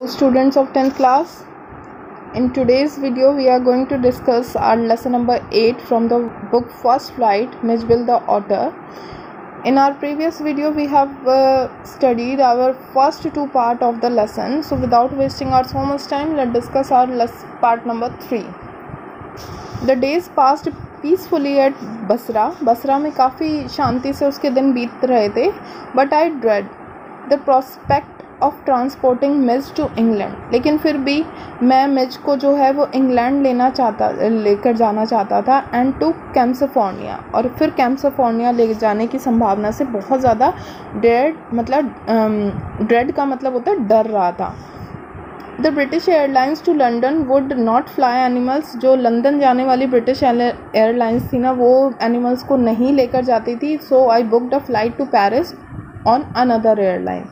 Students of 10th class, in today's video we are going to discuss our lesson number 8 from the book First Flight, Mitchell the author. In our previous video we have studied our first two part of the lesson, so without wasting our so much time, let's discuss our part number 3. The days passed peacefully at Basra में काफ़ी शांति से उसके दिन बीत रहे थे, but I dread the prospect of transporting Mij to England. लेकिन फिर भी मैं मिज को जो है वो इंग्लैंड लेकर जाना चाहता था, एंड टू कैम्सफोर्निया, और फिर कैम्सफोर्निया ले जाने की संभावना से बहुत ज़्यादा ड्रेड का मतलब होता है डर रहा था. The British airlines to London would not fly animals. जो लंदन जाने वाली ब्रिटिश एयरलाइंस थी ना, वो एनिमल्स को नहीं लेकर जाती थी. So I booked a flight to Paris on another airline.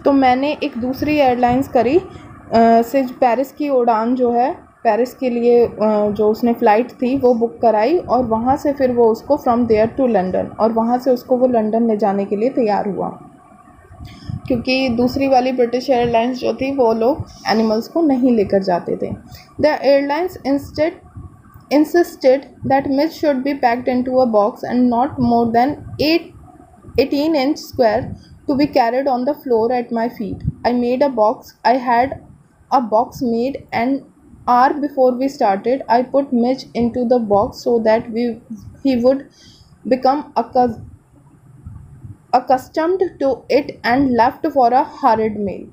तो मैंने एक दूसरी एयरलाइंस करी से पेरिस की उड़ान जो है, पेरिस के लिए जो उसने फ़्लाइट थी वो बुक कराई, और वहाँ से फिर वो उसको फ्रॉम देयर टू लंदन, और वहाँ से उसको वो लंदन ले जाने के लिए तैयार हुआ, क्योंकि दूसरी वाली ब्रिटिश एयरलाइंस जो थी वो लोग एनिमल्स को नहीं लेकर जाते थे. The airlines insisted that Mitch should be packed into a box and not more than 18-inch square to be carried on the floor at my feet. I made a box. I had a box made an hour before we started. I put Mitch into the box so that he would become accustomed to it and left for a hurried meal.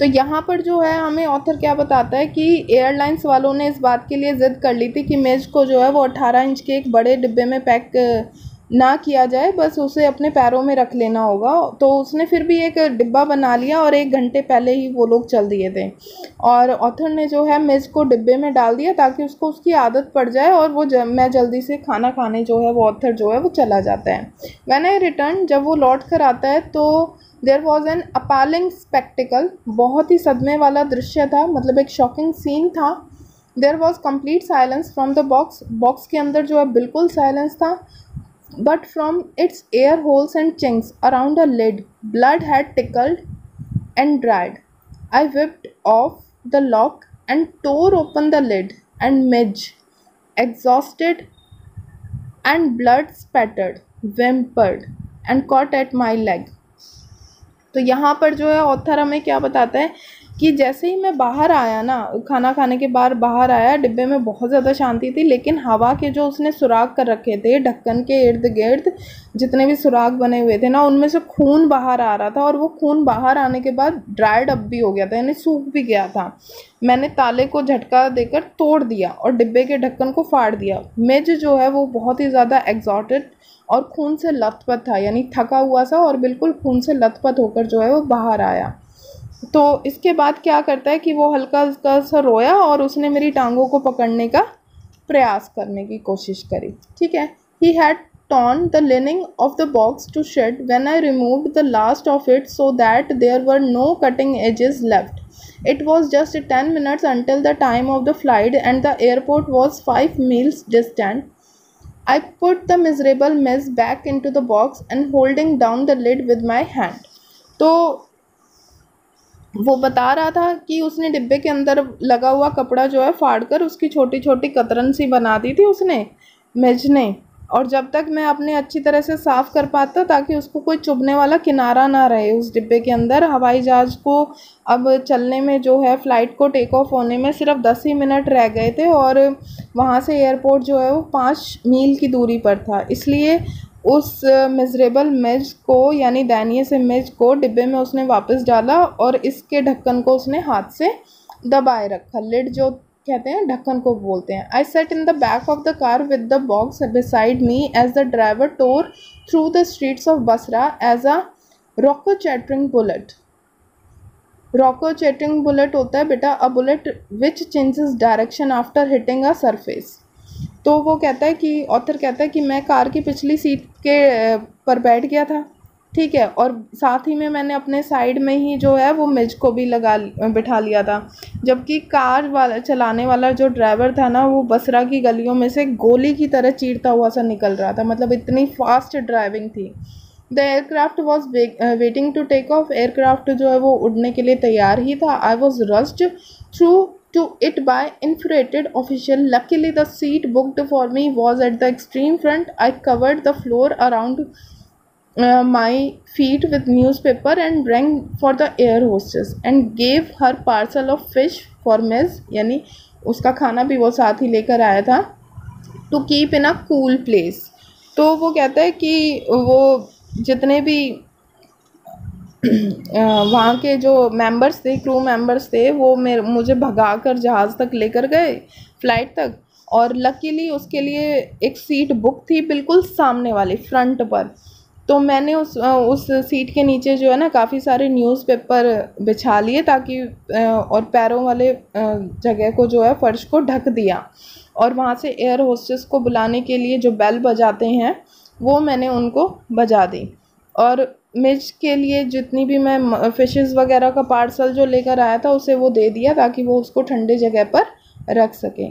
तो यहाँ पर जो है हमें author क्या बताता है कि एयरलाइंस वालों ने इस बात के लिए ज़िद कर ली थी कि मिच को जो है वो 18 इंच के एक बड़े डिब्बे में पैक ना किया जाए, बस उसे अपने पैरों में रख लेना होगा. तो उसने फिर भी एक डिब्बा बना लिया और 1 घंटे पहले ही वो लोग चल दिए थे, और ऑथर ने जो है मिच को डिब्बे में डाल दिया ताकि उसको उसकी आदत पड़ जाए, और वो मैं जल्दी से खाना खाने जो है वो ऑथर जो है वो चला जाता है. व्हेन आई रिटर्न, जब वो लौट कर आता है तो there was an appalling spectacle. बहुत ही सदमे वाला दृश्य था, मतलब एक शॉकिंग सीन था. There was complete silence from the box के अंदर जो है बिल्कुल साइलेंस था. But from its air holes and chinks around a lid, blood had trickled and dried. I whipped off the lock and tore open the lid, and Midge, exhausted and blood spattered, whimpered and caught at my leg. तो यहाँ पर जो है author हमें क्या बताता है कि जैसे ही मैं बाहर आया ना, खाना खाने के बाद बाहर आया, डिब्बे में बहुत ज़्यादा शांति थी, लेकिन हवा के जो उसने सुराख कर रखे थे ढक्कन के इर्द गिर्द, जितने भी सुराख बने हुए थे ना, उनमें से खून बाहर आ रहा था, और वो खून बाहर आने के बाद ड्राइड अप भी हो गया था, यानी सूख भी गया था. मैंने ताले को झटका देकर तोड़ दिया और डिब्बे के ढक्कन को फाड़ दिया. मिज जो है वो बहुत ही ज़्यादा एग्जॉटेड और खून से लथपथ था, यानी थका हुआ सा और बिल्कुल खून से लथपथ होकर जो है वो बाहर आया. तो इसके बाद क्या करता है कि वो हल्का हल्का सा रोया और उसने मेरी टांगों को पकड़ने का प्रयास करने की कोशिश करी. ठीक है. He had torn the lining of the box to shed when I removed the last of it so that there were no cutting edges left. It was just 10 minutes until the time of the flight and the airport was 5 miles distant. I put the miserable mess back into the box and holding down the lid with my hand. तो वो बता रहा था कि उसने डिब्बे के अंदर लगा हुआ कपड़ा जो है फाड़ कर उसकी छोटी छोटी कतरन सी बना दी थी उसने, मिज ने, और जब तक मैं अपने अच्छी तरह से साफ़ कर पाता ताकि उसको कोई चुभने वाला किनारा ना रहे उस डिब्बे के अंदर. हवाई जहाज़ को अब चलने में जो है फ़्लाइट को टेक ऑफ होने में सिर्फ 10 ही मिनट रह गए थे, और वहाँ से एयरपोर्ट जो है वो 5 मील की दूरी पर था. इसलिए उस मिजरेबल मिज को, यानी दयनीय से मिज को, डिब्बे में उसने वापस डाला और इसके ढक्कन को उसने हाथ से दबाए रखा. लिड जो कहते हैं ढक्कन को बोलते हैं. I sat in the back of the car with the box beside me as the driver tore through the streets of Basra as a ricocheting bullet. Ricocheting bullet होता है बेटा a bullet which changes direction after hitting a surface. तो वो कहता है कि author कहता है कि मैं कार की पिछली सीट के पर बैठ गया था, ठीक है, और साथ ही में मैंने अपने साइड में ही जो है वो मिज को भी बिठा लिया था, जबकि कार वाला चलाने वाला जो ड्राइवर था ना, वो बसरा की गलियों में से गोली की तरह चीरता हुआ सा निकल रहा था. मतलब इतनी फास्ट ड्राइविंग थी. The aircraft was waiting to take off, aircraft जो है वो उड़ने के लिए तैयार ही था. I was rushed through to it by infuriated official. Luckily the seat booked for me was at the extreme front. I covered the floor around my feet with newspaper and rang for the air hostess and gave her parcel of fish for Miss, यानी उसका खाना भी वो साथ ही लेकर आया था, to keep in a cool place. तो वो कहता है कि वो जितने भी वहाँ के जो मेंबर्स थे, क्रू मेंबर्स थे, वो मुझे भगा कर जहाज़ तक लेकर गए, फ़्लाइट तक. और लकीली उसके लिए एक सीट बुक थी बिल्कुल सामने वाली फ्रंट पर. तो मैंने उस सीट के नीचे जो है ना काफ़ी सारे न्यूज़पेपर बिछा लिए ताकि और पैरों वाले जगह को जो है फ़र्श को ढक दिया. और वहाँ से एयर होस्टेस को बुलाने के लिए जो बेल बजाते हैं वो मैंने उनको बजा दी. और मिर्च के लिए जितनी भी मैं फ़िशेस वगैरह का पार्सल जो लेकर आया था उसे वो दे दिया ताकि वो उसको ठंडे जगह पर रख सके.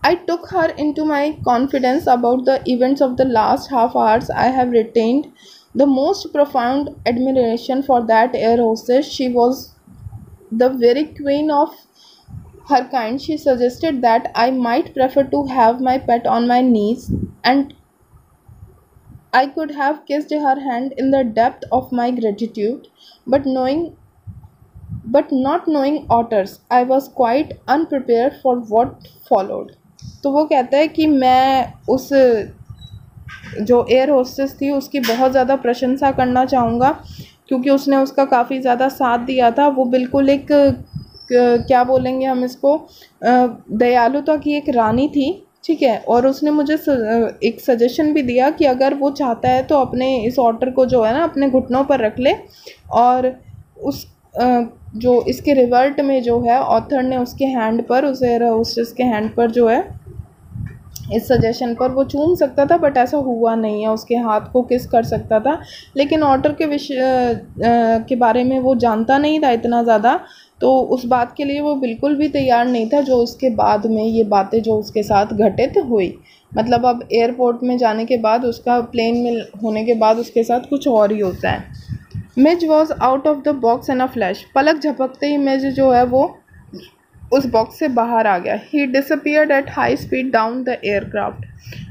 I took her into my confidence about the events of the last half hours. I have retained the most profound admiration for that air hostess. She was the very queen of her kind. She suggested that I might prefer to have my pet on my knees, and I could have kissed her hand in the depth of my gratitude, but not knowing otters, I was quite unprepared for what followed. तो वो कहता है कि मैं उस जो air hostess थी उसकी बहुत ज़्यादा प्रशंसा करना चाहूँगा क्योंकि उसने उसका काफ़ी ज़्यादा साथ दिया था. वो बिल्कुल एक क्या बोलेंगे हम इसको, दयालुता की एक रानी थी, ठीक है. और उसने मुझे एक सजेशन भी दिया कि अगर वो चाहता है तो अपने इस ऑटर को जो है ना अपने घुटनों पर रख ले. और उस जो इसके रिवर्ट में जो है ऑथर ने उसके हैंड पर, उसे उसके हैंड पर जो है इस सजेशन पर वो चूम सकता था, बट ऐसा हुआ नहीं है. उसके हाथ को किस कर सकता था, लेकिन ऑटर के विषय के बारे में वो जानता नहीं था इतना ज़्यादा, तो उस बात के लिए वो बिल्कुल भी तैयार नहीं था जो उसके बाद में ये बातें जो उसके साथ घटित हुई. मतलब अब एयरपोर्ट में जाने के बाद, उसका प्लेन में होने के बाद उसके साथ कुछ और ही होता है. Mij was out of the box in a flash. पलक झपकते ही मिज जो है वो उस बॉक्स से बाहर आ गया. He disappeared at high speed down the aircraft.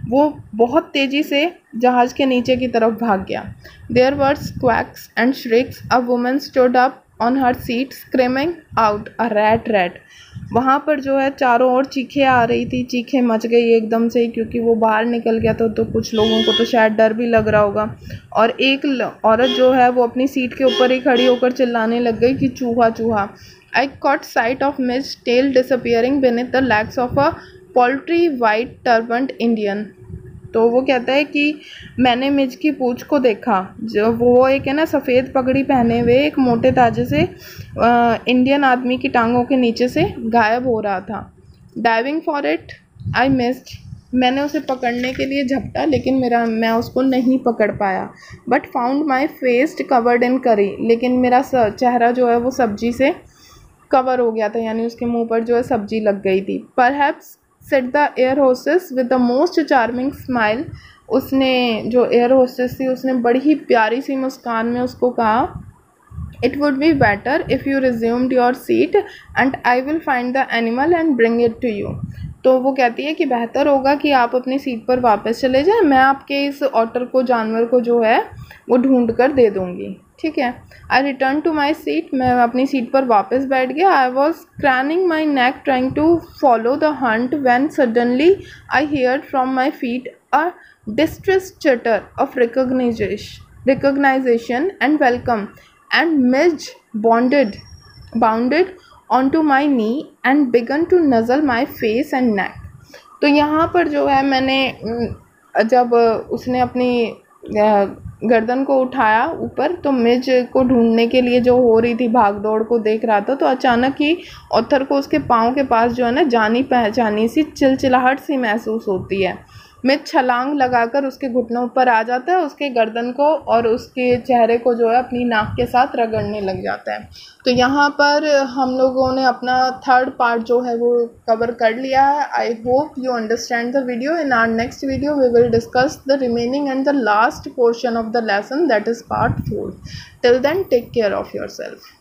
वो बहुत तेज़ी से जहाज़ के नीचे की तरफ भाग गया. There were squawks and shrieks. A woman stood up on her seat screaming out a rat rat. वहाँ पर जो है चारों ओर चीखें आ रही थी, चीखें मच गई एकदम से क्योंकि वो बाहर निकल गया था. तो कुछ लोगों को तो शायद डर भी लग रहा होगा. और एक औरत जो है वो अपनी सीट के ऊपर ही खड़ी होकर चिल्लाने लग गई कि चूहा चूहा. I caught sight of Miss tail disappearing beneath the legs of a paltry white turbaned Indian. तो वो कहता है कि मैंने मिज की पूँछ को देखा, जो वो एक है ना सफ़ेद पगड़ी पहने हुए एक मोटे ताजे से इंडियन आदमी की टांगों के नीचे से गायब हो रहा था. Diving for it I missed. मैंने उसे पकड़ने के लिए झपटा लेकिन मैं उसको नहीं पकड़ पाया. But found my face covered in करी. लेकिन मेरा चेहरा जो है वो सब्जी से कवर हो गया था, यानी उसके मुंह पर जो है सब्जी लग गई थी. Perhaps said the air hostess with the most charming smile. उसने जो एयर होस्टेस थी उसने बड़ी ही प्यारी सी मुस्कान में उसको कहा, it would be better if you resumed your seat and I will find the animal and bring it to you. तो वो कहती है कि बेहतर होगा कि आप अपनी सीट पर वापस चले जाएं, मैं आपके इस ऑटर को, जानवर को जो है वो ढूंढ कर दे दूँगी, ठीक है. I return to my seat. मैं अपनी सीट पर वापस बैठ गया. I was craning my neck trying to follow the hunt when suddenly I hear from my feet a distress chatter of recognization and welcome and Mij bounded onto my knee and began to nuzzle my face and neck. तो यहाँ पर जो है मैंने जब उसने अपनी गर्दन को उठाया ऊपर तो मिज को ढूंढने के लिए जो हो रही थी भाग दौड़ को देख रहा था, तो अचानक ही ऑथर को उसके पाँव के पास जो है ना जानी पहचानी सी चिलचिलाहट सी महसूस होती है. में छलांग लगाकर उसके घुटनों पर आ जाता है, उसके गर्दन को और उसके चेहरे को जो है अपनी नाक के साथ रगड़ने लग जाता है। तो यहाँ पर हम लोगों ने अपना थर्ड पार्ट जो है वो कवर कर लिया है। I hope you understand the video. In our next video we will discuss the remaining and the last portion of the lesson, that is part 4. Till then, take care of yourself.